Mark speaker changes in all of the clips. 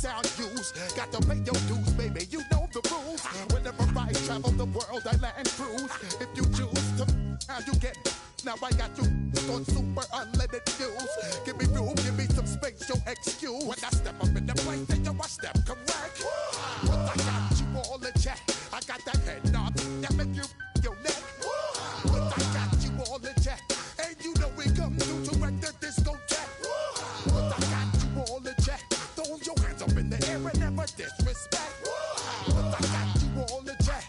Speaker 1: sound use. Got to pay your dues, baby, you know the rules. Whenever I travel the world, I land cruise. If you choose to, how you get. Now I got you on super unleaded fuels. Give me room, give me some space, your excuse. When I step up in the place, then I step correct. But I got you all in check. I got that head knob that make you your neck. But I got you all in check. And you know we come through to wreck the discotheque. But I got you all in check. Throw your hands up in the air and never disrespect. But I got you all in check.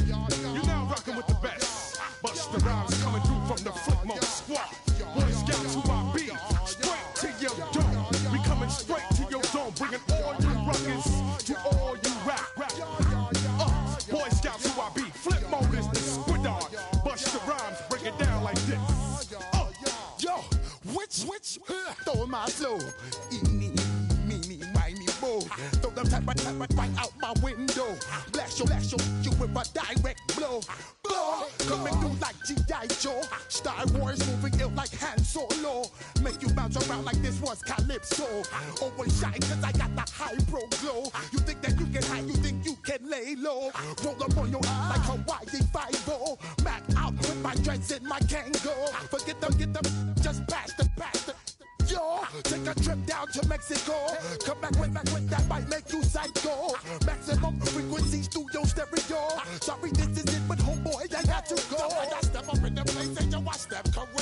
Speaker 2: You're now rocking with the best. Busta Rhymes coming through from the Flipmode squad. Boy Scouts who I be, straight to your dome. We coming straight to your dome, bringing all you ruckus to all you rap. Boy Scouts who I be, Flipmode is the squid dog. Busta Rhymes break it down like this.
Speaker 1: Yo, which, throw my flow. Eeny, meeny, miny, mo. Throw them type right out my window. Blast you with a direct blow. Coming through like G.I. Joe. Star Wars moving ill like Han Solo. Make you bounce around like this was Calypso. Always shine cause I got the high pro glow. You think that you can hide, you think you can lay low. Roll up on your ass like Hawaii 5-0. Mac out with my dreads and my Kango. Forget them, just pass the. Yo, take a trip down to Mexico. Come back with that might make you psycho. Maximum frequencies through your stereo. Sorry, this is it, but homeboy, I got to go. And I step up in the place and yo, I step correct.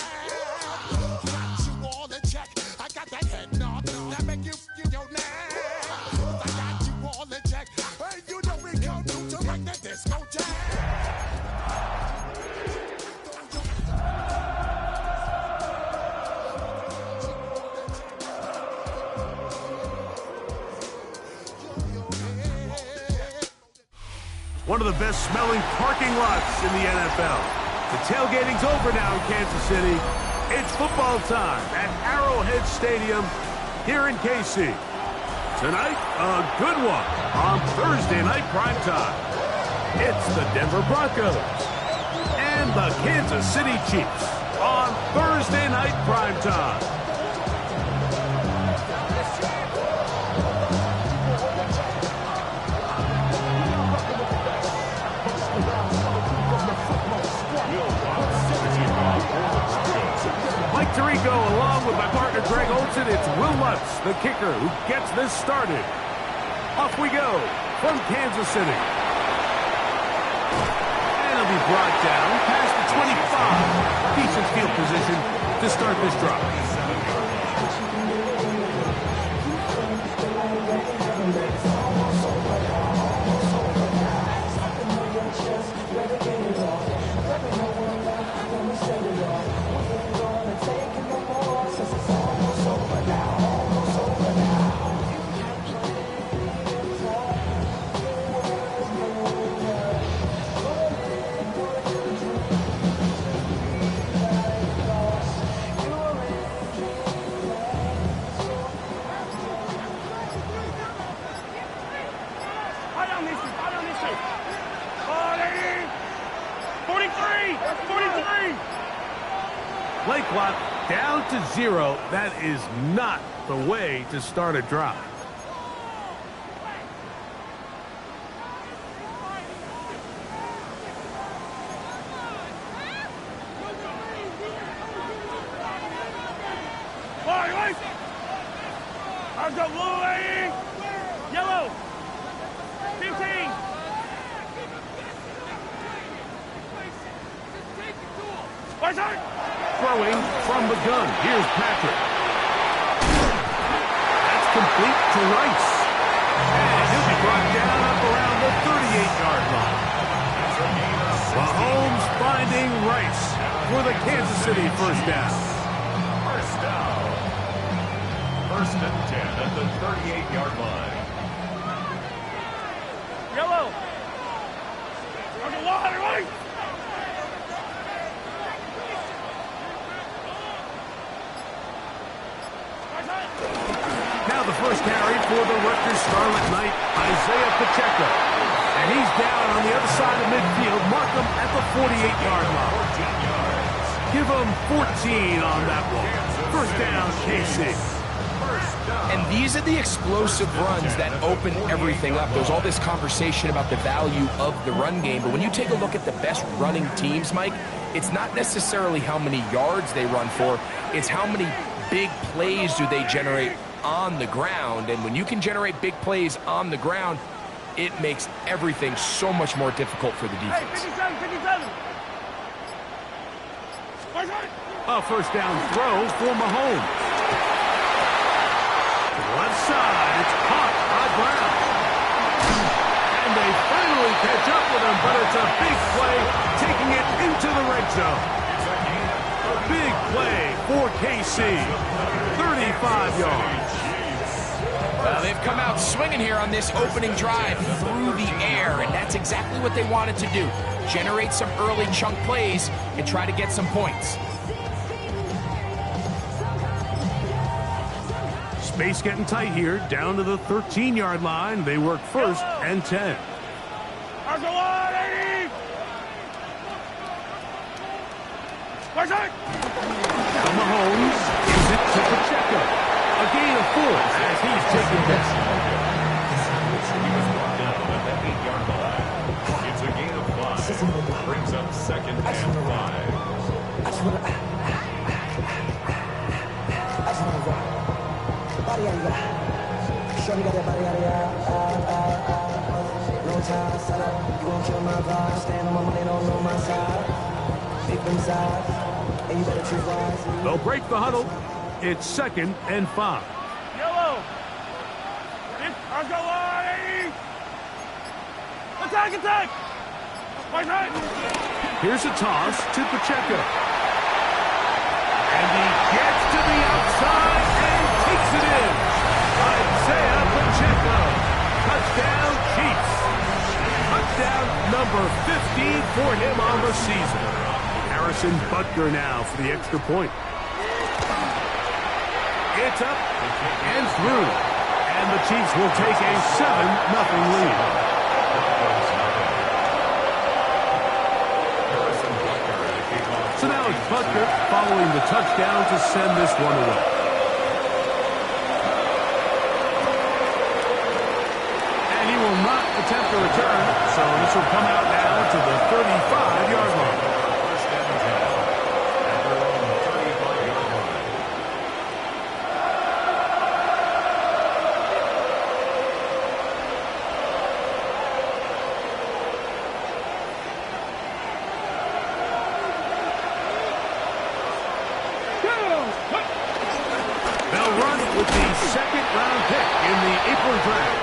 Speaker 1: Got you all in check. I got that head knob that make you your neck. I got you all in check. And you know we come through to wreck the discotheque.
Speaker 3: One of the best smelling parking lots in the NFL. The tailgating's over now in Kansas City. It's football time at Arrowhead Stadium here in KC. Tonight, a good one on Thursday night primetime. It's the Denver Broncos and the Kansas City Chiefs on Thursday night primetime. Mike Tirico, along with my partner Greg Olson, it's Will Lutz, the kicker, who gets this started. Off we go from Kansas City. And it'll be brought down past the 25. Decent field position to start this drive. Play clock down to 0. That is not the way to start a drive.
Speaker 2: I've got blue lane. Yellow. 15.
Speaker 3: Throwing from the gun. Here's Patrick. That's complete to Rice. And he'll be brought down up around the 38-yard line. Mahomes finding Rice for the Kansas City first down.
Speaker 4: First down. First and 10 at the 38-yard line.
Speaker 2: Yellow. Right.
Speaker 3: Now the first carry for the Rutgers Scarlet Knight, Isaiah Pacheco. And he's down on the other side of midfield. Mark him at the 48-yard line.
Speaker 4: 14 yards.
Speaker 3: Give him 14 on that one. First down, KC.
Speaker 5: And these are the explosive runs that open everything up. There's all this conversation about the value of the run game, but when you take a look at the best running teams, Mike, it's not necessarily how many yards they run for, it's how many big plays do they generate on the ground. And when you can generate big plays on the ground, it makes everything so much more difficult for the defense.
Speaker 3: A first down throw for Mahomes. Left side, it's caught by Brown. And they finally catch up with him, but it's a big play, taking it into the red zone. A big play for KC, 35 yards.
Speaker 5: They've come out swinging here on this opening drive through the air, and that's exactly what they wanted to do. Generate some early chunk plays and try to get some points.
Speaker 3: Space getting tight here, down to the 13-yard line. They work first and 10. Now Mahomes gives it to Pacheco. A gain of 4 as he's taken this.
Speaker 4: He was brought down at the 8-yard line. It's a gain of 5. Brings up second and 5.
Speaker 3: They'll break the huddle. It's second and 5.
Speaker 2: Yellow. Attack! Right.
Speaker 3: Here's a toss to Pacheco. And he gets to the outside and takes it in. Isaiah Pacheco. Touchdown, Chiefs. Touchdown number 15 for him on the season. Harrison Butker now for the extra point. It's up and through. And the Chiefs will take a 7-0 lead. So now it's Butker following the touchdown to send this one away. And he will not attempt a return, so this will come out now to the 35-yard line.
Speaker 4: First and 10 at their own 35-yard line.
Speaker 3: They'll run with the second-round pick in the April draft.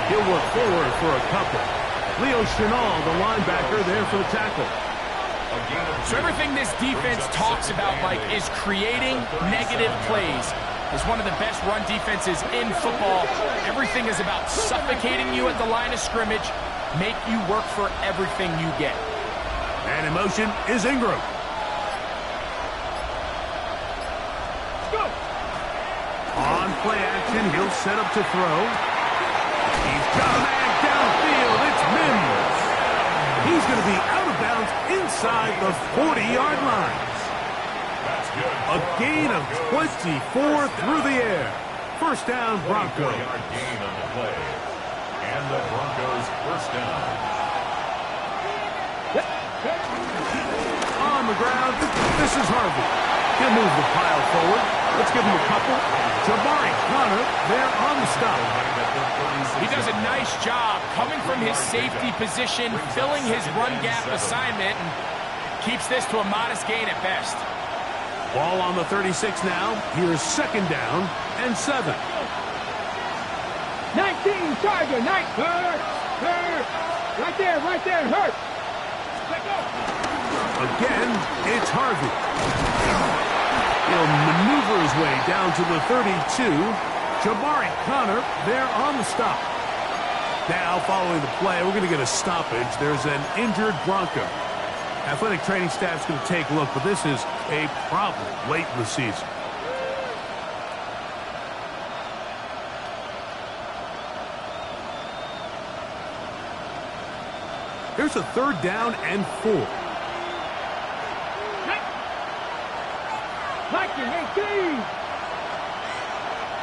Speaker 3: He'll work forward for a couple. Leo Chenal, the linebacker, there for the tackle.
Speaker 5: So everything this defense talks about, Mike, is creating negative plays. It's one of the best run defenses in football. Everything is about suffocating you at the line of scrimmage, make you work for everything you get.
Speaker 3: And in motion is Ingram. On play action, he'll set up to throw. He's got a man downfield. It's Mims. He's going to be out of bounds inside the 40-yard line. A gain of 24 through the air. First down, Broncos.
Speaker 4: 24-yard gain on the play. And the Broncos first down.
Speaker 3: On the ground, this is Harvey. He'll move the pile forward. Let's give him a couple. Jabari Connor there on the stop.
Speaker 5: He does a nice job coming from his safety position, filling his run gap assignment, and keeps this to a modest gain at best.
Speaker 3: Ball on the 36 now. Here's second down and 7.
Speaker 6: 19, Charger, 9. Hurt. Right there, hurt. Let go.
Speaker 3: Again, it's Harvey. He'll maneuver his way down to the 32. Jabari Connor there on the stop. Now, following the play, we're going to get a stoppage. There's an injured Bronco. Athletic training staff's going to take a look, but this is a problem late in the season. Here's a third down and 4.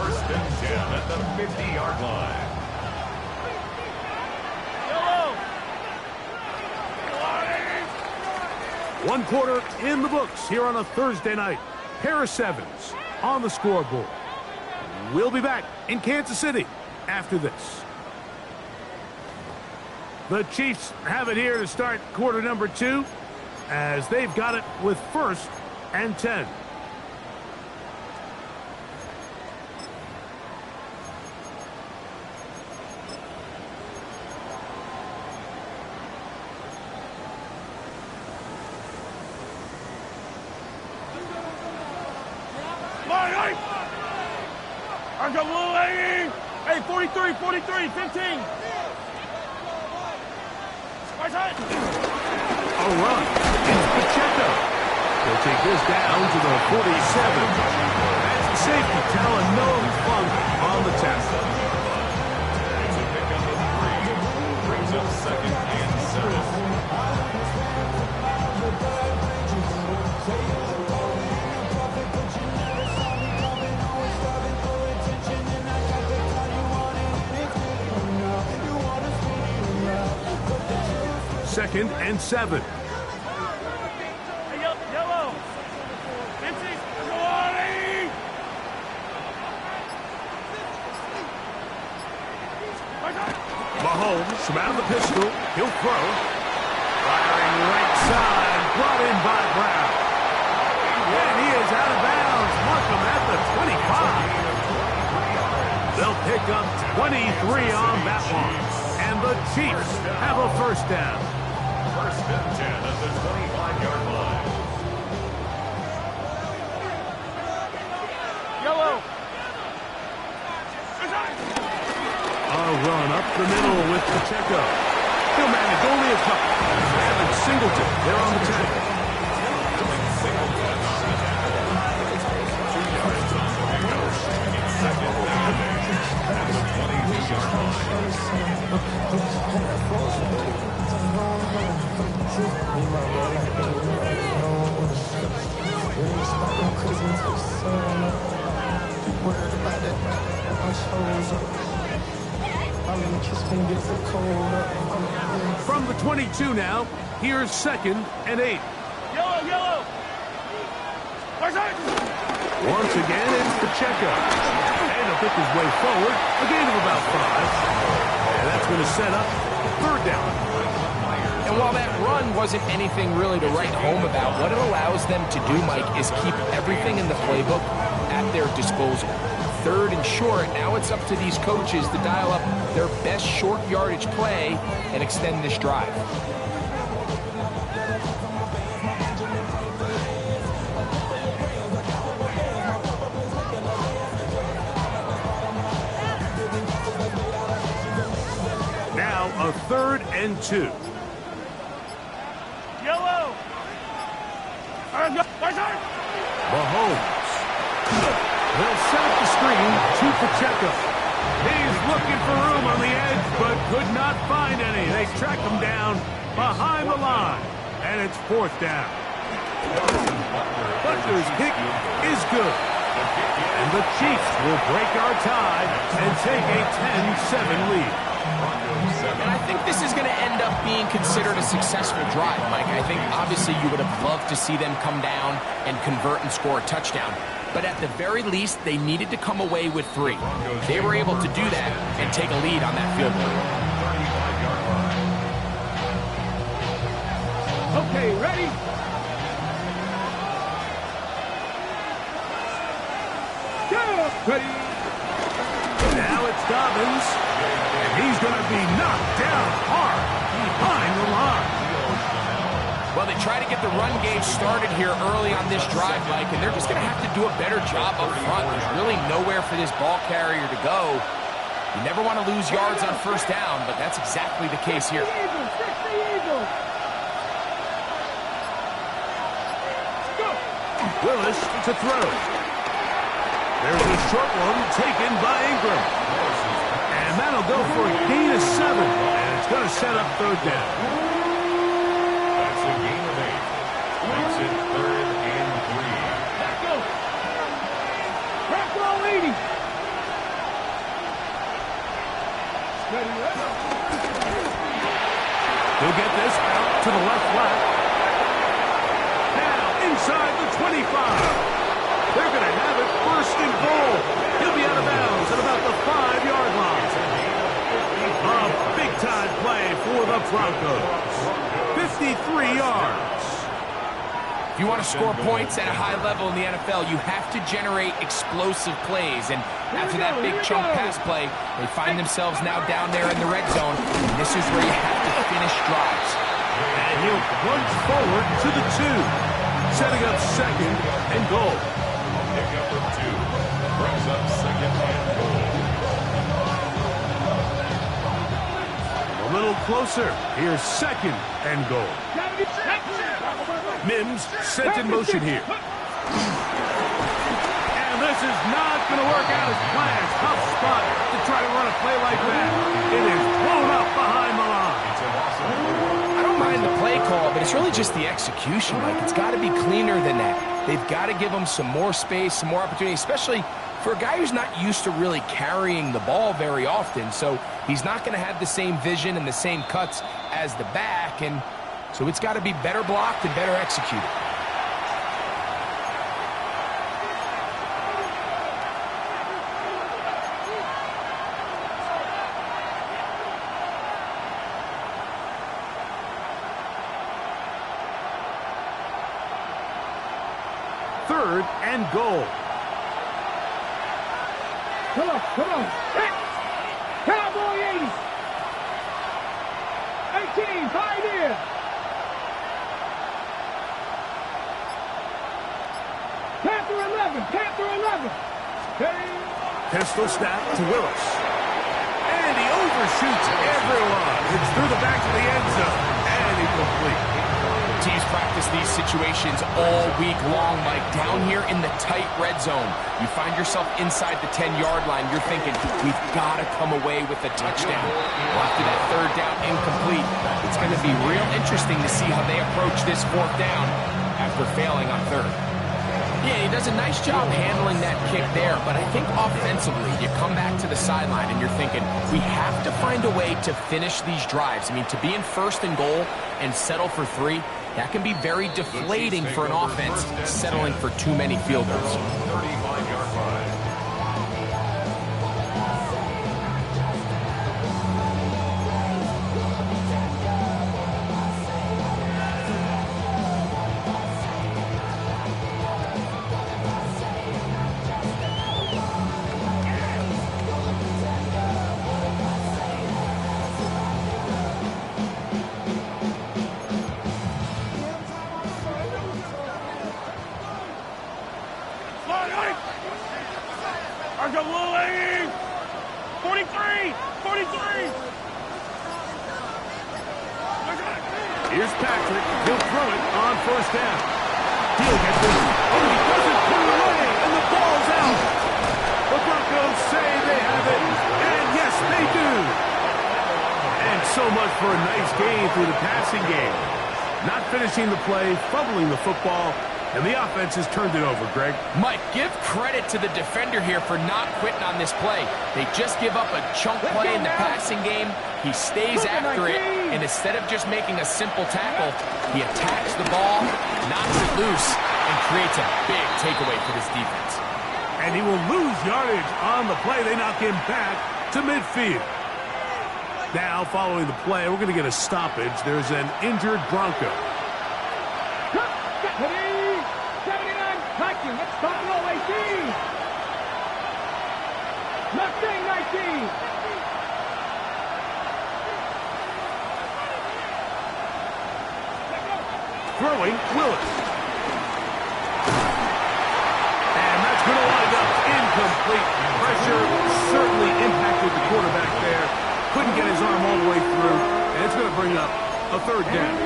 Speaker 4: First and 10 at the 50-yard line.
Speaker 3: One quarter in the books here on a Thursday night. Pair of sevens on the scoreboard. We'll be back in Kansas City after this. The Chiefs have it here to start quarter number 2 as they've got it with first and 10.
Speaker 2: Hey, 43, 43, 15.
Speaker 3: A run. It's Pacheco. They'll take this down to the 47. That's the safety telling no funk on the tackle.
Speaker 4: It's a pickup of 3. Brings up second and 7.
Speaker 3: Second and 7.
Speaker 2: Hey, yellow. Empty.
Speaker 3: Mahomes from out of the pistol. He'll throw. Firing right side. Brought in by Brown. And he is out of bounds. Markham at the 25. They'll pick up 23 on that one. And the Chiefs have a first down.
Speaker 4: First and 10 at the 25-yard line.
Speaker 2: Yellow.
Speaker 3: A run up the middle with Pacheco. He'll manage only a couple. Evan Singleton, they're on the tackle.
Speaker 4: Singleton on the tackle. 2 yards on the pickup. It's second down at the 22-yard
Speaker 3: From the 22 now, here's second and 8.
Speaker 2: Yellow.
Speaker 3: Once again, it's Pacheco. And he'll pick his way forward, a gain of about 5. And that's going to set up third down.
Speaker 5: And while that run wasn't anything really to write home about, what it allows them to do, Mike, is keep everything in the playbook at their disposal. Third and short, now it's up to these coaches to dial up their best short yardage play and extend this drive.
Speaker 3: Now a third and 2.
Speaker 2: Yellow.
Speaker 3: Mahomes. They'll set up the screen to Pacheco. He's looking for room on the edge, but could not find any. They track him down behind the line, and it's fourth down. Butler's kick is good. And the Chiefs will break our tie and take a 10-7 lead.
Speaker 5: And I think this is going to end up being considered a successful drive, Mike. I think obviously you would have loved to see them come down and convert and score a touchdown. But at the very least, they needed to come away with 3. They were able to do that and take a lead on that field goal.
Speaker 6: Okay, ready? Go! Ready?
Speaker 3: Now it's Dobbins, and he's going to be knocked down hard behind the line.
Speaker 5: Well, they try to get the run game started here early on this drive, Mike, and they're just going to have to do a better job up front. There's really nowhere for this ball carrier to go. You never want to lose yards on first down, but that's exactly the case here.
Speaker 3: Willis to throw. There's a short one taken by Ingram. And that'll go for a gain of 7. And it's going to set up third down.
Speaker 4: That's a gain of 8. Makes it third and 3.
Speaker 6: Back row 80.
Speaker 3: He'll get this out to the left flat. Now inside the 25. They're going to have it first and goal. He'll be out of bounds at about the 5-yard line. A big-time play for the Broncos. 53 yards.
Speaker 5: If you want to score points at a high level in the NFL, you have to generate explosive plays. And after that big chunk pass play, they find themselves now down there in the red zone. And this is where you have to finish drives.
Speaker 3: And he'll plunge forward to the 2, setting up second and goal.
Speaker 4: Pickup of 2 brings up second and goal.
Speaker 3: A little closer. Here's second and goal. Mims sent in motion here. And this is not going to work out as planned. Tough spot to try to run a play like that. It is blown up behind the line.
Speaker 5: I don't mind the play call, but it's really just the execution, Mike. It's got to be cleaner than that. They've got to give him some more space, some more opportunity, especially for a guy who's not used to really carrying the ball very often. So he's not going to have the same vision and the same cuts as the back, and so it's got to be better blocked and better executed.
Speaker 3: Third and goal.
Speaker 6: Come on. Cowboy 80. 18, Pioneer. Panther 11.
Speaker 3: Pistol snap to Willis. And he overshoots everyone. It's through the back of the end zone. And incomplete.
Speaker 5: Teams practice these situations all week long, Mike. Down here in the tight red zone, you find yourself inside the 10-yard line. You're thinking, we've got to come away with a touchdown. Well, after that third down incomplete, it's going to be real interesting to see how they approach this fourth down after failing on third. Yeah, he does a nice job handling that kick there, but I think offensively, you come back to the sideline and you're thinking, we have to find a way to finish these drives. I mean, to be in first and goal and settle for 3, that can be very deflating for an offense, settling for too many field goals.
Speaker 4: 35-yard line.
Speaker 3: Here's Patrick. He'll throw it on first down. He'll get this. Oh, he doesn't put it away, and the ball's out. The Broncos say they have it, and yes, they do. And so much for a nice game through the passing game. Not finishing the play, fumbling the football, and the offense has turned it over, Greg.
Speaker 5: Mike, give credit to the defender here for not quitting on this play. They just give up a chunk play in the passing game. He stays after it, and instead of just making a simple tackle, he attacks the ball, knocks it loose, and creates a big takeaway for this defense.
Speaker 3: And he will lose yardage on the play. They knock him back to midfield. Now, following the play, we're going to get a stoppage. There's an injured Bronco.
Speaker 6: 79, Tyson, let's start roll 18. Mustang 19.
Speaker 3: Throwing, Willis. And that's going to wind up incomplete. Pressure certainly impacted the quarterback there. Couldn't get his arm all the way through. And it's going to bring up a third down.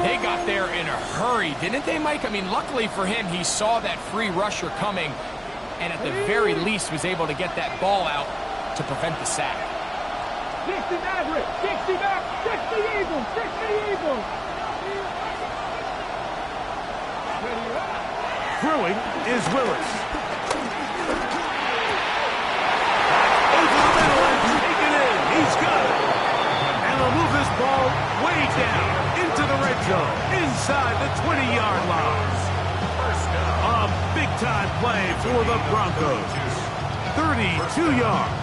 Speaker 5: They got there in a hurry, didn't they, Mike? I mean, luckily for him, he saw that free rusher coming, and at the very least was able to get that ball out to prevent the sack.
Speaker 6: 60 Maverick, 60 back, 60 Eagles, 60 Eagles.
Speaker 3: Throwing is Willis. Over the middle and take it in. He's got it. And they'll move this ball down into the red zone, inside the 20-yard line. A big-time play for the Broncos. 32 yards.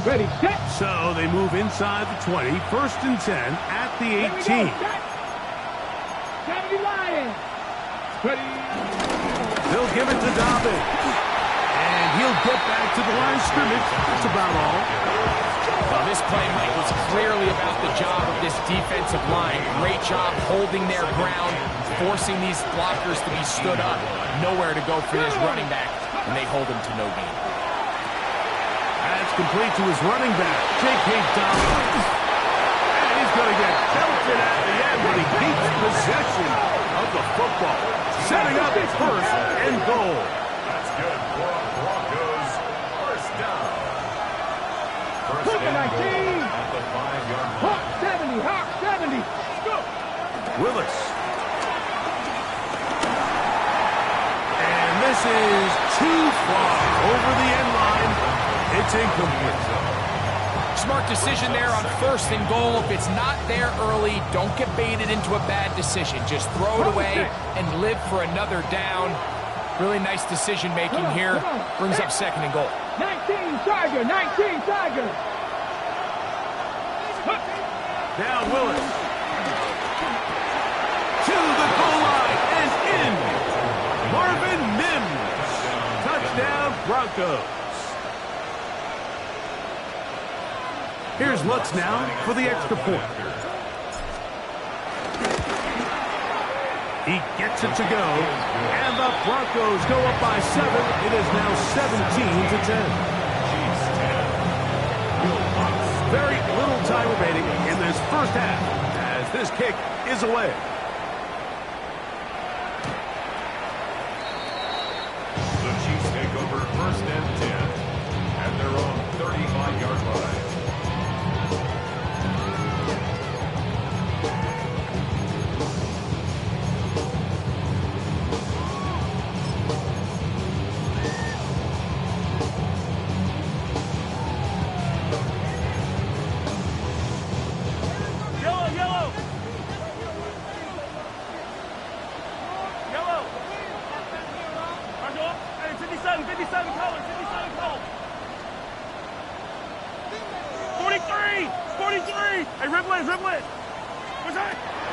Speaker 6: Ready, set.
Speaker 3: So they move inside the 20, 1st and 10 at the 18.
Speaker 6: 70 Lions. Ready.
Speaker 3: They'll give it to Dobbins. And he'll get back to the line of scrimmage. That's about all.
Speaker 5: Well, this play, Mike, was clearly about the job of this defensive line. Great job holding their ground, forcing these blockers to be stood up. Nowhere to go for this running back, and they hold him to no gain.
Speaker 3: That's complete to his running back, J.K. Dobbins. And he's going to get belted at the end, but he keeps possession of the football. Setting up its 1st and goal.
Speaker 4: That's good for Broncos. 1st down. 1st and goal at the 5-yard line.
Speaker 6: Hawk 70, Hawk 70. Go.
Speaker 3: Willis. And this is too far over the end line. It's incomplete.
Speaker 5: Smart decision there on 1st and goal. If it's not there early, don't get baited into a bad decision. Just throw it away and live for another down. Really nice decision making here. Brings up 2nd and goal.
Speaker 6: 19 Tiger, 19 Tiger.
Speaker 3: Now Willis. To the goal line and in. Marvin Mims. Touchdown Broncos. Here's Lutz now for the extra point. He gets it to go, and the Broncos go up by 7. It is now 17-10. Very little time remaining in this 1st half as this kick is away.
Speaker 4: The Chiefs take over 1st and 10 at their own 35-yard line.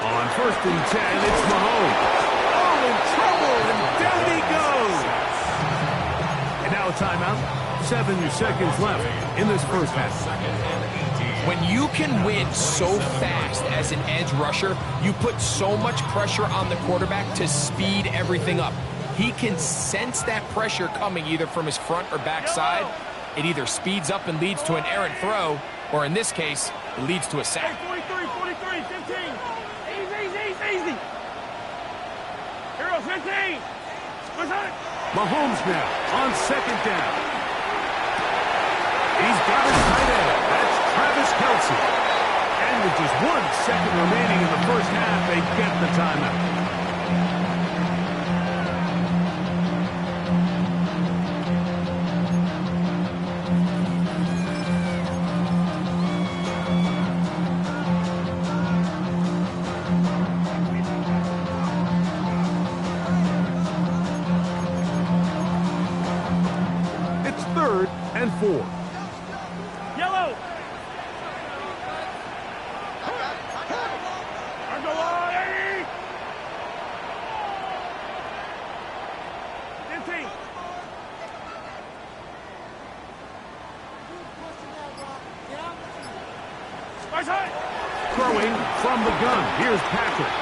Speaker 3: On 1st and 10, it's Mahomes. Oh, in trouble, and down he goes. And now a timeout. 7 seconds left in this 1st half.
Speaker 5: When you can win so fast as an edge rusher, you put so much pressure on the quarterback to speed everything up. He can sense that pressure coming either from his front or back side. It either speeds up and leads to an errant throw, or in this case, it leads to a sack.
Speaker 7: 43, 15. Easy. Here goes 15.
Speaker 3: Mahomes now on 2nd down. He's got his tight end. That's Travis Kelce. And with just 1 second remaining in the 1st half, they get the timeout. It's 3rd and 4.
Speaker 7: Yellow. Underline. 15.
Speaker 3: Throwing from the gun. Here's Patrick.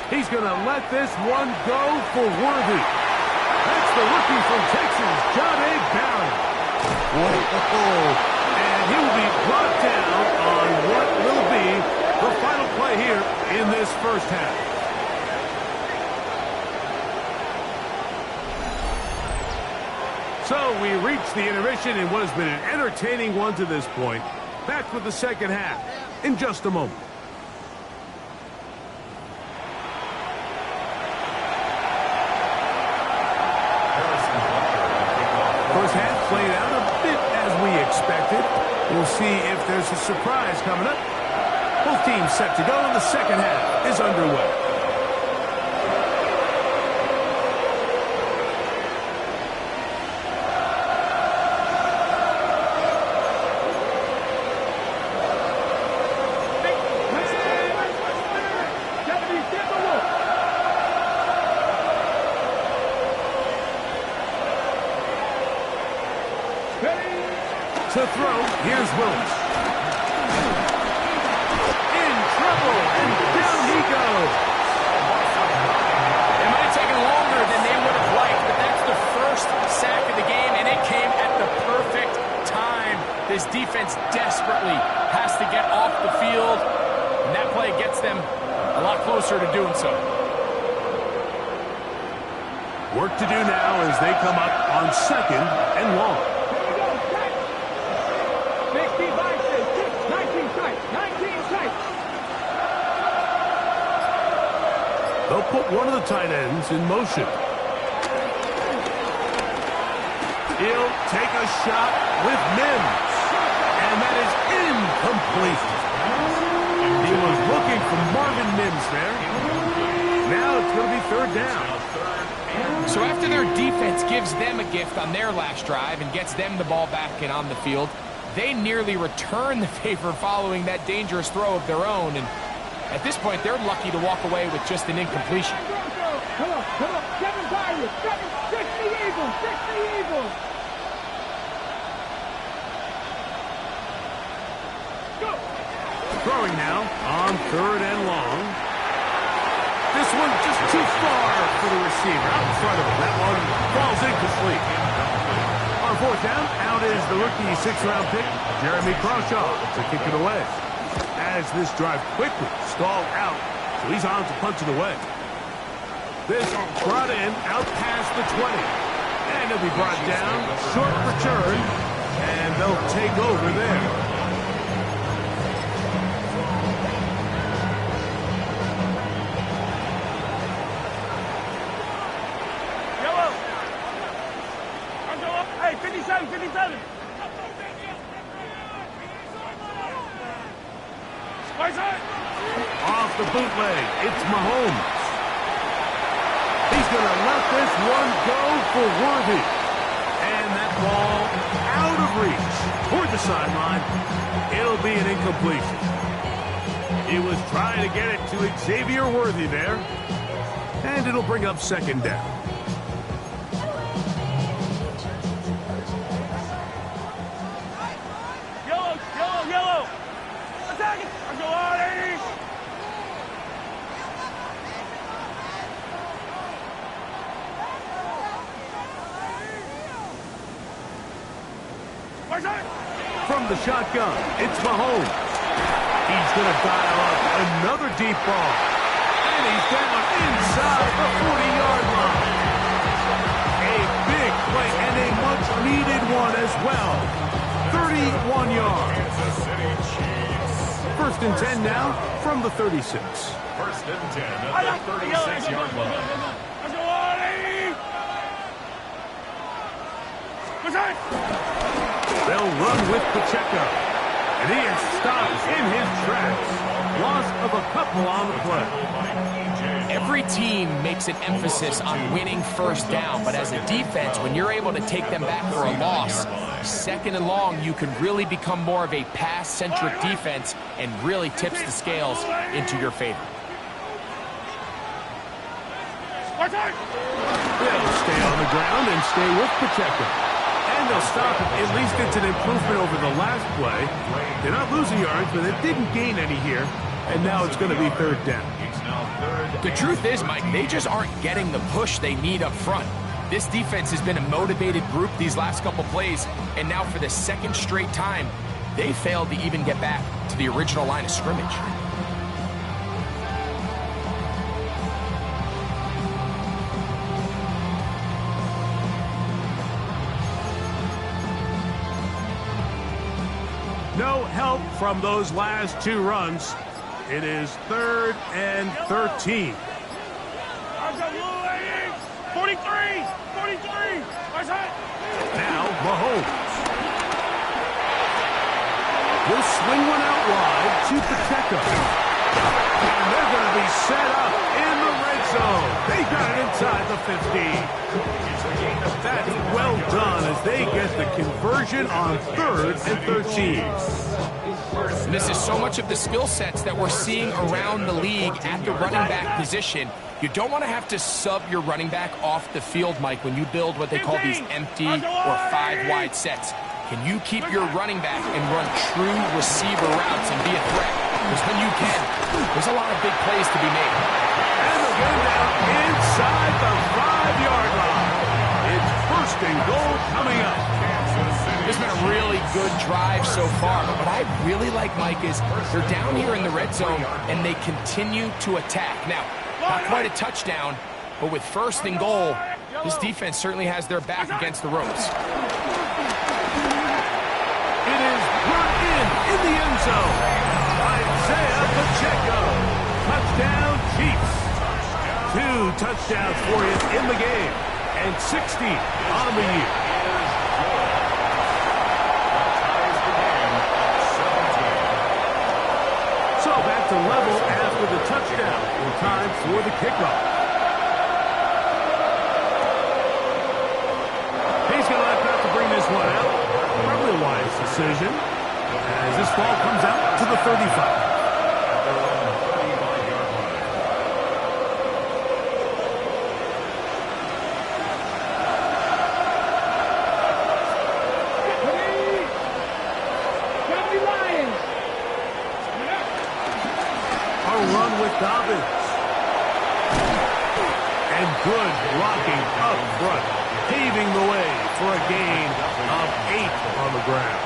Speaker 3: He's going to let this one go for Worthy. That's the rookie from Texas, John A. Barron. Whoa. And he will be brought down on what will be the final play here in this 1st half. So we reach the intermission in what has been an entertaining one to this point. Back with the 2nd half in just a moment. First half played out a bit as we expected. We'll see if there's a surprise coming up. Both teams set to go, and the second half is underway. To throw, here's Willis. In trouble, and down he goes.
Speaker 5: It might have taken longer than they would have liked, but that's the first sack of the game, and it came at the perfect time. This defense desperately has to get off the field, and that play gets them a lot closer to doing so.
Speaker 3: Work to do now as they come up on second and long.
Speaker 6: 19 sites.
Speaker 3: They'll put one of the tight ends in motion. He'll take a shot with Mims. And that is incomplete. He was looking for Marvin Mims there. Now it's going to be third down.
Speaker 5: So after their defense gives them a gift on their last drive and gets them the ball back and on the field, they nearly return the favor following that dangerous throw of their own. And at this point, they're lucky to walk away with just an incompletion.
Speaker 6: Come on. 7 Tigers. 6 the Eagles. 6 the Eagles. Go.
Speaker 3: Throwing now on third and long. This one just too far for the receiver. Out in front of him. That one falls incomplete. On fourth down, out is the rookie 6th-round pick, Jeremy Crawshaw, to kick it away. As this drive quickly stalled out, so he's on to punch it away. This brought in out past the 20. And he'll be brought down, short return, and they'll take over there.
Speaker 7: Hey, 57.
Speaker 3: Off the bootleg, it's Mahomes. He's going to let this one go for Worthy. And that ball out of reach toward the sideline. It'll be an incompletion. He was trying to get it to Xavier Worthy there. And it'll bring up second down.
Speaker 7: Yellow. Attack it. I'm going.
Speaker 3: From the shotgun, it's Mahomes. He's going to dial up another deep ball. And he's down inside the 40-yard line. A big play and a much-needed one as well. 31 yards. First and 10 now from the 36.
Speaker 4: First and 10 at the 36-yard line.
Speaker 3: They'll run with Pacheco. And he is stopped in his tracks. Loss of a couple on the play.
Speaker 5: Every team makes an emphasis on winning first down, but as a defense, when you're able to take them back for a loss, second and long, you can really become more of a pass-centric defense and really tips the scales into your favor.
Speaker 3: They'll stay on the ground and stay with Pacheco. And they'll stop it. At least it's an improvement over the last play. They're not losing yards, but they didn't gain any here. And now it's going to be third down.
Speaker 5: The truth is, Mike, they just aren't getting the push they need up front. This defense has been a motivated group these last couple plays, and now for the second straight time, they failed to even get back to the original line of scrimmage.
Speaker 3: No help from those last two runs. It is 3rd and 13.
Speaker 7: 43.
Speaker 3: Now Mahomes. He'll swing one out wide to Pacheco. And they're going to be set up in the red zone. They got it inside the 15. That's well done as they get the conversion on 3rd and 13.
Speaker 5: And this is so much of the skill sets that we're seeing around the league at the running back position. You don't want to have to sub your running back off the field, Mike, when you build what they call these empty or 5-wide sets. Can you keep your running back and run true receiver routes and be a threat? Because when you can, there's a lot of big plays to be made.
Speaker 3: And they'll get him down inside the 5-yard line. It's 1st and goal coming up.
Speaker 5: It's been a really good drive so far, but what I really like, Mike, is they're down here in the red zone and they continue to attack. Now, not quite a touchdown, but with 1st and goal, this defense certainly has their back against the ropes.
Speaker 3: It is brought in the end zone. Isaiah Pacheco. Touchdown, Chiefs. 2 touchdowns for him in the game, and 60 on the year. So back to level after the touchdown. In time for the kickoff. He's going to have to bring this one out. Probably a wise decision as this ball comes out to the 35. Run with Dobbins. And good blocking up front, paving the way for a gain of 8 on the ground.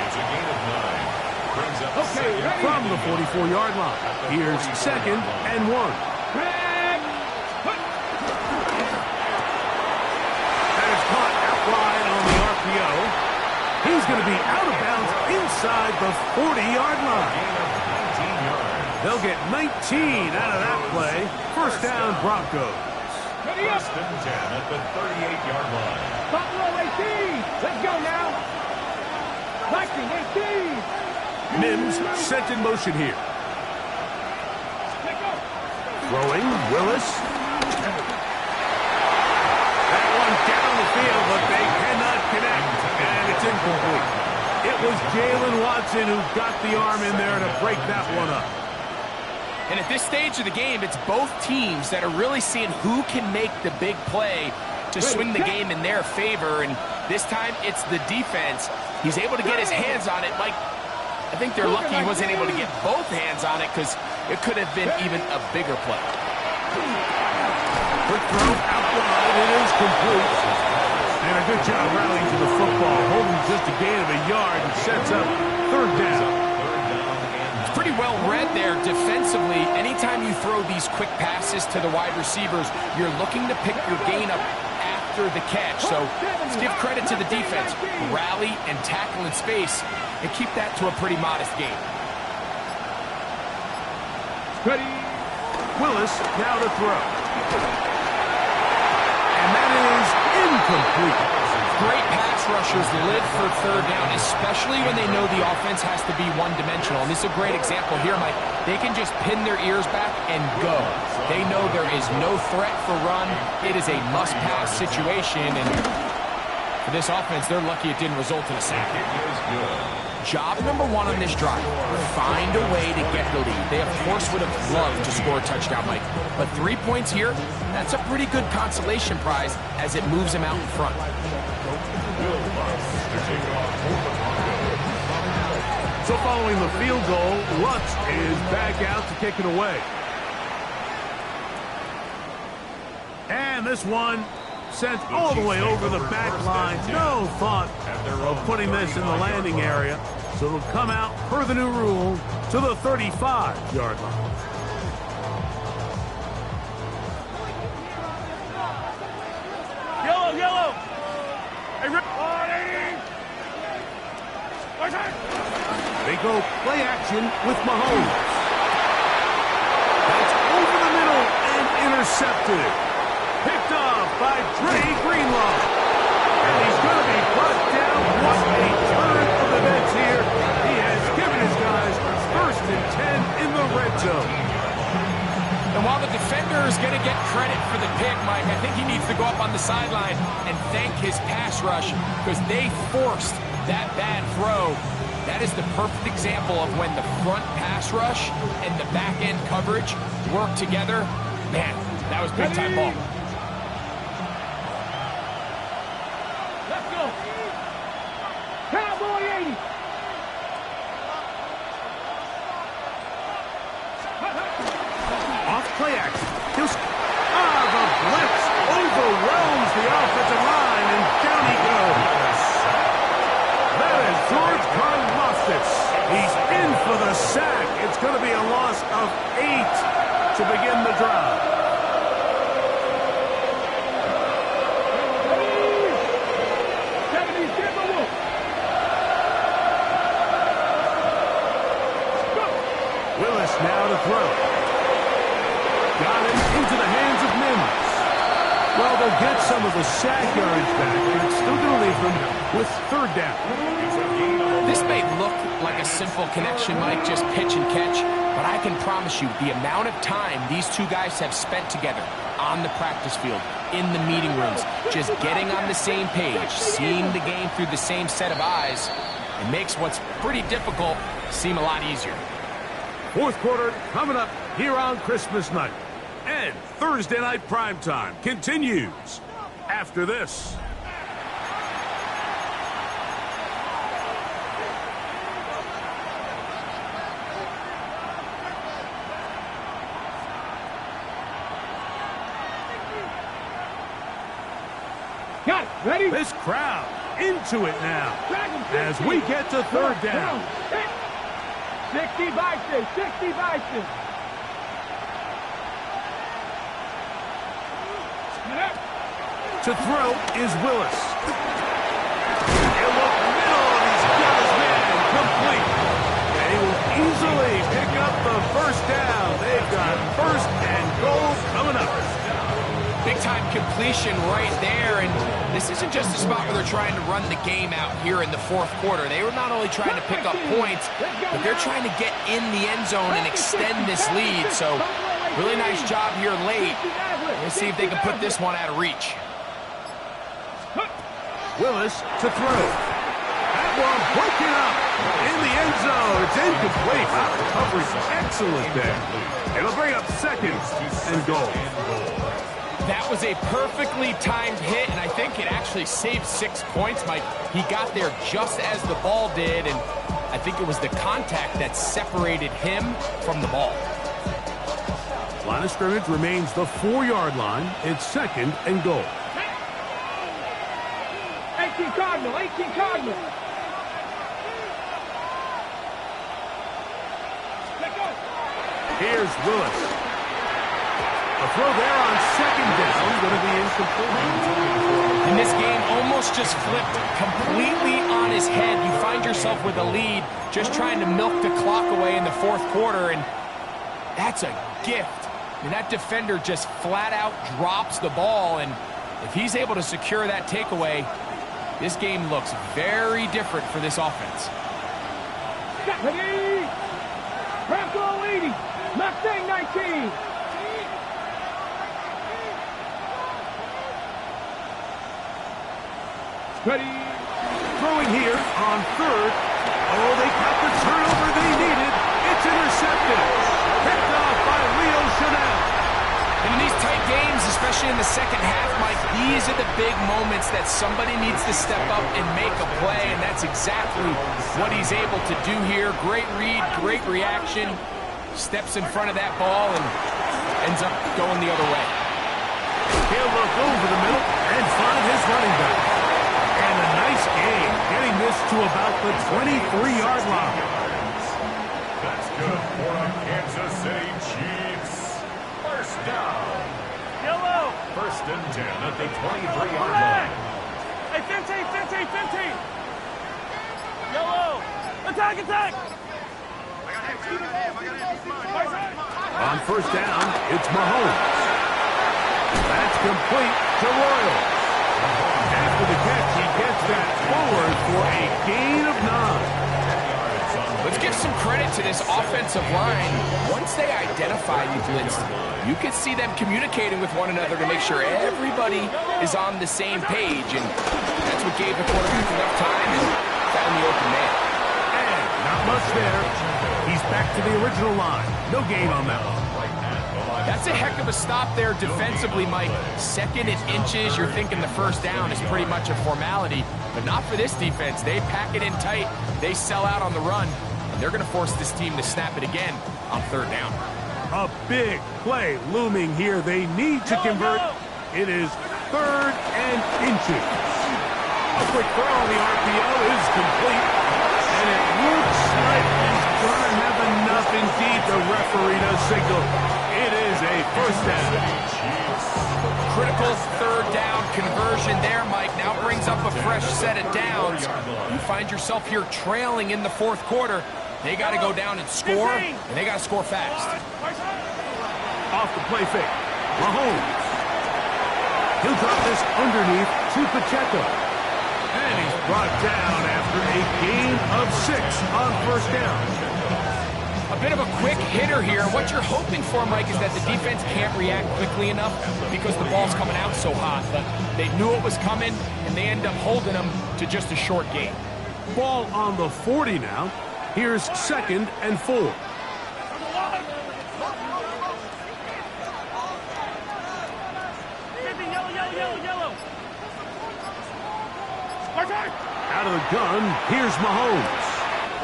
Speaker 4: It's a gain of 9. Brings up
Speaker 3: From the 44-yard line, here's 2nd and 1. That is caught out wide on the RPO. He's going to be out of bounds inside the 40-yard line. They'll get 19 out of that play. 1st down, Broncos.
Speaker 4: 1st and 10 at the 38-yard line.
Speaker 6: Buffalo 18. Let's go now. Viking 18.
Speaker 3: Mims set in motion here. Throwing, Willis. That one down the field, but they cannot connect, and it's incomplete. It was Jalen Watson who got the arm in there to break that one up.
Speaker 5: And at this stage of the game, it's both teams that are really seeing who can make the big play to swing the game in their favor. And this time, it's the defense. He's able to get his hands on it. Mike, I think they're lucky he wasn't able to get both hands on it because it could have been even a bigger play.
Speaker 3: Quick throw out wide. It is complete. And a good job rallying to the football. Holding just a gain of a yard and sets up 3rd down.
Speaker 5: Pretty well read there defensively. Anytime you throw these quick passes to the wide receivers, you're looking to pick your gain up after the catch. So let's give credit to the defense. Rally and tackle in space and keep that to a pretty modest gain.
Speaker 3: Willis now to throw. And that is incomplete.
Speaker 5: Great pass rushers live for 3rd down, especially when they know the offense has to be one-dimensional. And this is a great example here, Mike. They can just pin their ears back and go. They know there is no threat for run. It is a must-pass situation. And for this offense, they're lucky it didn't result in a sack. Job number 1 on this drive, find a way to get the lead. They, of course, would have loved to score a touchdown, Mike. But 3 points here, that's a pretty good consolation prize as it moves them out in front.
Speaker 3: So following the field goal, Lutz is back out to kick it away. And this one sent all the way over the back line. No thought of putting this in the landing area. So it'll come out, per the new rule, to the 35-yard line.
Speaker 7: Yellow. Hey,
Speaker 3: They go play action with Mahomes. That's over the middle and intercepted. Picked off by Dre Greenlaw. And he's going to be brought down
Speaker 5: the sideline and thank his pass rush because they forced that bad throw. That is the perfect example of when the front pass rush and the back end coverage work together. Man, that was big time ball.
Speaker 6: Let's go. Cowboy 80.
Speaker 3: Off play action. The blitz overwhelms the offensive line, and down he goes. That is George Karlaftis. He's in for the sack. It's going to be a loss of 8 to begin the drive. Willis now to throw. Got him into the hands of Mims. Well, they'll get some of the sack yards back, but it's still going to leave them with third down.
Speaker 5: This may look like a simple connection, Mike, just pitch and catch, but I can promise you the amount of time these two guys have spent together on the practice field, in the meeting rooms, just getting on the same page, seeing the game through the same set of eyes, it makes what's pretty difficult seem a lot easier.
Speaker 3: Fourth quarter coming up here on Christmas night. And Thursday night primetime continues after this.
Speaker 6: Got it. Ready?
Speaker 3: This crowd into it now as we get to third down.
Speaker 6: 60 Bison, 60 Bison.
Speaker 3: To throw is Willis. He'll look middle, and he's got his man complete. And he will easily pick up the first down. They've got first and goal coming up.
Speaker 5: Big-time completion right there, and this isn't just a spot where they're trying to run the game out here in the fourth quarter. They were not only trying to pick up points, but they're trying to get in the end zone and extend this lead. So, really nice job here late. We'll see if they can put this one out of reach.
Speaker 3: Willis to throw. That one broken up in the end zone. It's incomplete. Coverage excellent there. It'll bring up second and goal.
Speaker 5: That was a perfectly timed hit, and I think it actually saved 6 points, Mike. He got there just as the ball did, and I think it was the contact that separated him from the ball.
Speaker 3: Line of scrimmage remains the 4-yard line. It's second and goal.
Speaker 6: 18 Cardinal, 18 Cardinal.
Speaker 3: Here's Willis. A throw there on second down, going to be incomplete.
Speaker 5: And this game almost just flipped completely on his head. You find yourself with a lead, just trying to milk the clock away in the fourth quarter, and that's a gift. I mean, that defender just flat out drops the ball, and if he's able to secure that takeaway, this game looks very different for this offense.
Speaker 6: Ready? Bronco 80, Mustang 19. Ready?
Speaker 3: Throwing here on third. Oh, they got the turnover they needed. It's intercepted. Picked off by Leo Chanel.
Speaker 5: In these tight games, especially in the second half, Mike, these are the big moments that somebody needs to step up and make a play, and that's exactly what he's able to do here. Great read, great reaction. Steps in front of that ball and ends up going the other way.
Speaker 3: He'll look over the middle and find his running back. And a nice game, getting this to about the 23-yard line.
Speaker 4: That's good for the Kansas City Chiefs. First down.
Speaker 7: Yellow.
Speaker 4: First and 10 at the 23-yard line.
Speaker 7: Hey, 15. Yellow. Attack.
Speaker 3: On first down, it's Mahomes. That's complete to Royal. After the catch, he gets that forward for a gain of 9.
Speaker 5: Let's give some credit to this offensive line, once they identify you blitz, you can see them communicating with one another to make sure everybody is on the same page, and that's what gave the quarterback enough time and found the open man.
Speaker 3: And not much there. He's back to the original line. No gain on that one.
Speaker 5: That's a heck of a stop there defensively, Mike. Second and inches, you're thinking the first down is pretty much a formality, but not for this defense. They pack it in tight, they sell out on the run, and they're going to force this team to snap it again on third down.
Speaker 3: A big play looming here. They need to convert. It is third and inches. A quick throw on the RPO is complete, and it looks like he's going to have enough indeed. The referee does signal. It is a first down.
Speaker 5: Critical third down conversion there, Mike. Now brings up a fresh set of downs. You find yourself here trailing in the fourth quarter. They got to go down and score, and they got to score fast.
Speaker 3: Off the play fake. Mahomes. He'll drop this underneath to Pacheco. And he's brought down after a gain of 6 on first down.
Speaker 5: A bit of a quick hitter here. What you're hoping for, Mike, is that the defense can't react quickly enough because the ball's coming out so hot. But they knew it was coming, and they end up holding them to just a short gain.
Speaker 3: Ball on the 40 now. Here's second and 4.
Speaker 7: Yellow.
Speaker 3: Out of the gun, here's Mahomes.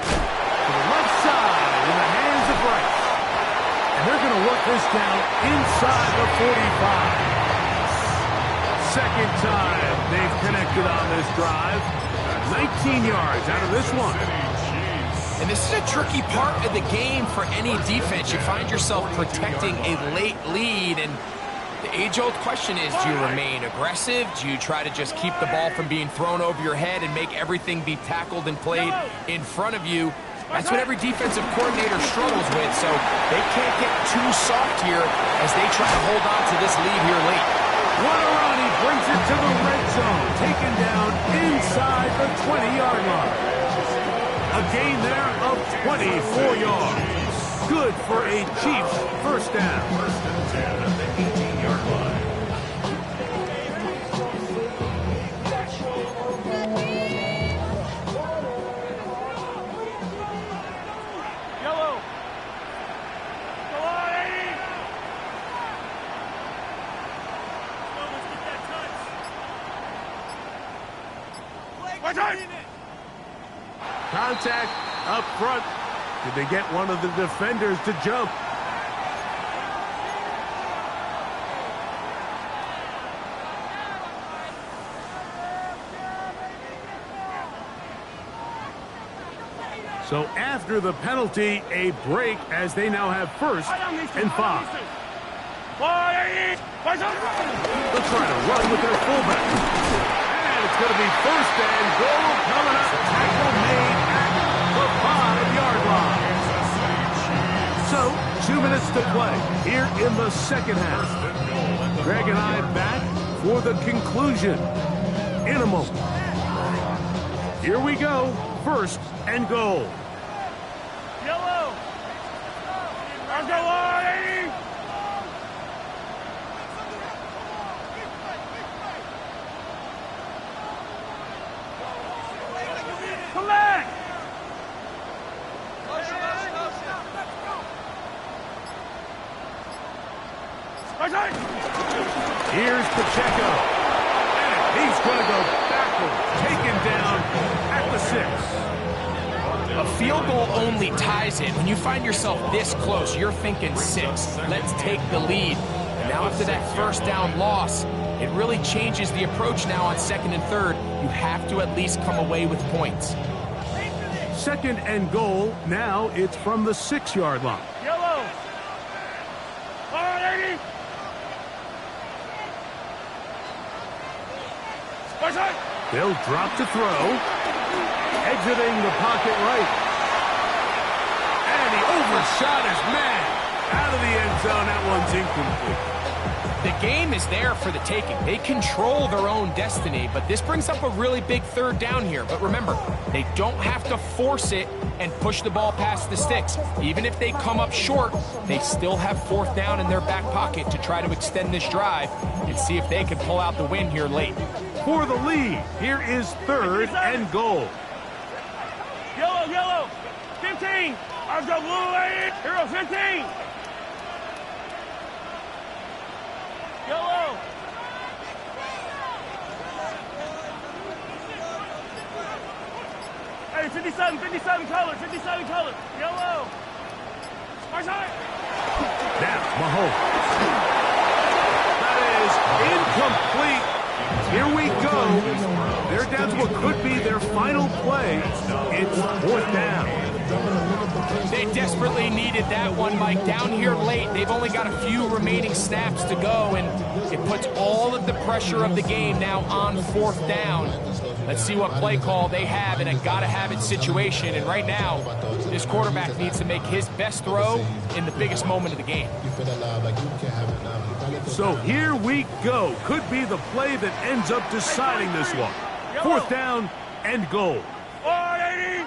Speaker 3: To the left side in the hands of Bryce. And they're going to work this down inside the 45. Second time they've connected on this drive. 19 yards out of this one.
Speaker 5: And this is a tricky part of the game for any defense. You find yourself protecting a late lead, and the age-old question is, do you remain aggressive? Do you try to just keep the ball from being thrown over your head and make everything be tackled and played in front of you? That's what every defensive coordinator struggles with, so they can't get too soft here as they try to hold on to this lead here late.
Speaker 3: What a run, he brings it to the red zone, taken down inside the 20-yard line. A gain there of 24 yards. Good for a Chiefs first down.
Speaker 4: First and 10 at the 18-yard line.
Speaker 7: Yellow. Go on, 80. Let's get that touch.
Speaker 3: Contact up front. Did they get one of the defenders to jump? So after the penalty, a break as they now have first and 5. They'll try to run with their fullback. And it's going to be first and goal coming up. Tackle made at the 5-yard line. So, 2 minutes to play here in the second half. Greg and I back for the conclusion in a moment. Here we go. First and goal.
Speaker 7: Yellow. Let's go on, 80. Come back.
Speaker 3: Here's Pacheco. And he's going to go backwards. Taken down at the 6.
Speaker 5: A field goal only ties it. When you find yourself this close, you're thinking 6. Let's take the lead. And now after that first down loss, it really changes the approach now on second and third. You have to at least come away with points.
Speaker 3: Second and goal. Now it's from the 6-yard line.
Speaker 7: Yellow. On, 80.
Speaker 3: They'll drop to throw. Exiting the pocket right. And he overshot his man. Out of the end zone. That one's incomplete.
Speaker 5: The game is there for the taking. They control their own destiny, but this brings up a really big third down here. But remember, they don't have to force it and push the ball past the sticks. Even if they come up short, they still have fourth down in their back pocket to try to extend this drive and see if they can pull out the win here late.
Speaker 3: For the lead, here is 3rd and goal.
Speaker 7: Yellow, yellow. 15. I've got blue 8. Hero 15. Yellow. Hey, 57 color, 57 color. Yellow. My side.
Speaker 3: Now, Mahomes. That is incomplete. Here we go. They're down to what could be their final play. It's 4th down.
Speaker 5: They desperately needed that one, Mike. Down here late, they've only got a few remaining snaps to go, and it puts all of the pressure of the game now on 4th down. Let's see what play call they have in a gotta-have-it situation. And right now, this quarterback needs to make his best throw in the biggest moment of the game.
Speaker 3: So here we go. Could be the play that ends up deciding this one. 4th down and goal.
Speaker 7: 480.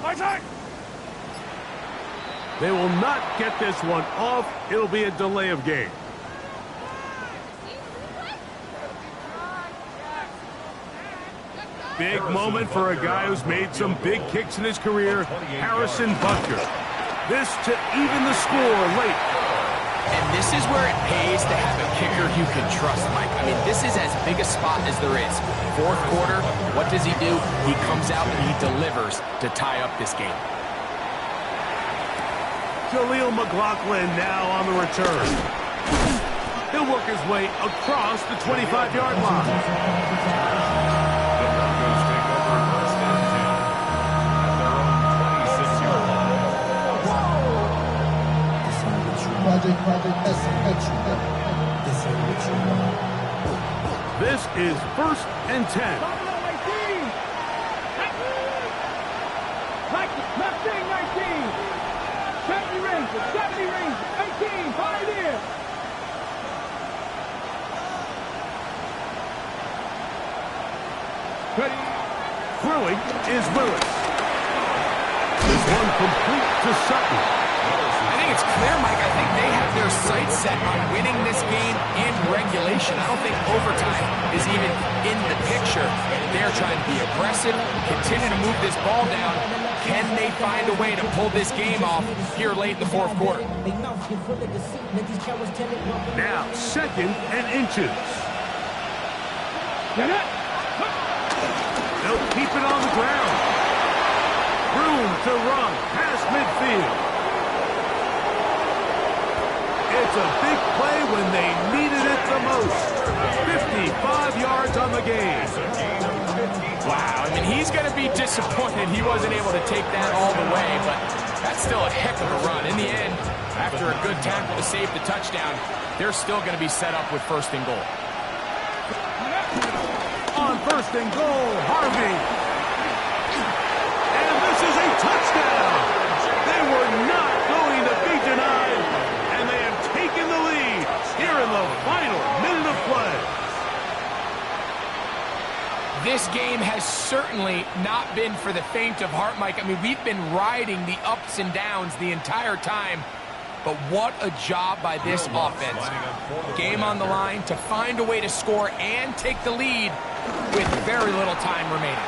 Speaker 7: My side!
Speaker 3: They will not get this one off. It'll be a delay of game. Big moment for a guy who's made some big kicks in his career, Harrison Butker. This to even the score late.
Speaker 5: And this is where it pays to have a kicker you can trust, Mike. I mean, this is as big a spot as there is. 4th quarter, what does he do? He comes out and he delivers to tie up this game.
Speaker 3: Jaleel McLaughlin now on the return. He'll work his way across the 25-yard line.
Speaker 4: The Broncos take over 1st and 10 at their own 26-yard line.
Speaker 3: This is 1st and 10.
Speaker 6: Left wing 19. 70 range, 18, 5 in.
Speaker 3: Ready. Throwing is Willis. This one complete to Sutton.
Speaker 5: I think it's clear, Mike. I think they have their sights set on winning this game in regulation. I don't think overtime is even in the picture. They're trying to be aggressive, continue to move this ball down. Can they find a way to pull this game off here late in the 4th quarter?
Speaker 3: Now 2nd and inches. They'll keep it on the ground. Room to run past midfield. It's a big play when they needed it the most. 55 yards on the game.
Speaker 5: Wow, I mean, he's going to be disappointed he wasn't able to take that all the way, but that's still a heck of a run. In the end, after a good tackle to save the touchdown, they're still going to be set up with 1st and goal.
Speaker 3: On 1st and goal, Harvey. And this is a touchdown. They were not going to be denied, and they have taken the lead here in the final minute of play.
Speaker 5: This game has certainly not been for the faint of heart, Mike. I mean, we've been riding the ups and downs the entire time, but what a job by this offense. Game on the line to find a way to score and take the lead with very little time remaining.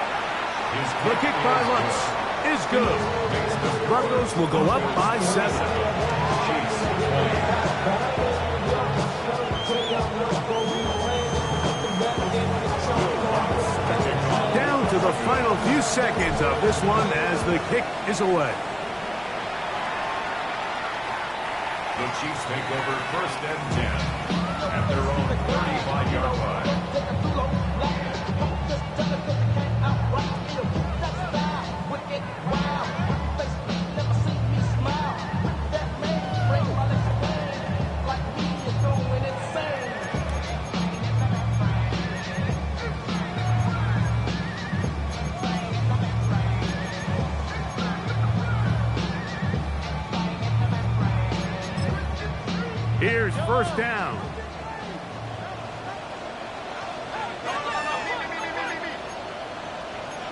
Speaker 3: The kick by Lutz is good. The Broncos will go up by 7. Down to the final few seconds of this one as the kick is away.
Speaker 4: The Chiefs take over 1st and 10 at their own 35-yard line.
Speaker 3: Here's first down.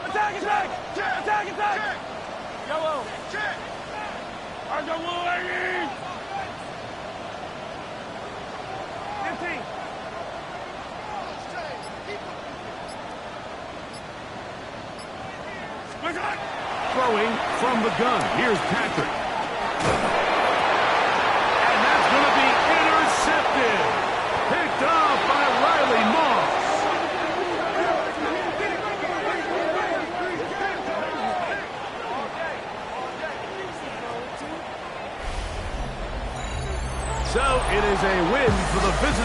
Speaker 7: Attack, attack! Attack, attack! Yellow! Our w18! 15!
Speaker 3: Throwing from the gun. Here's Patrick. And that's going to be intercepted. Picked off by Riley Moss. So it is a win for the visiting.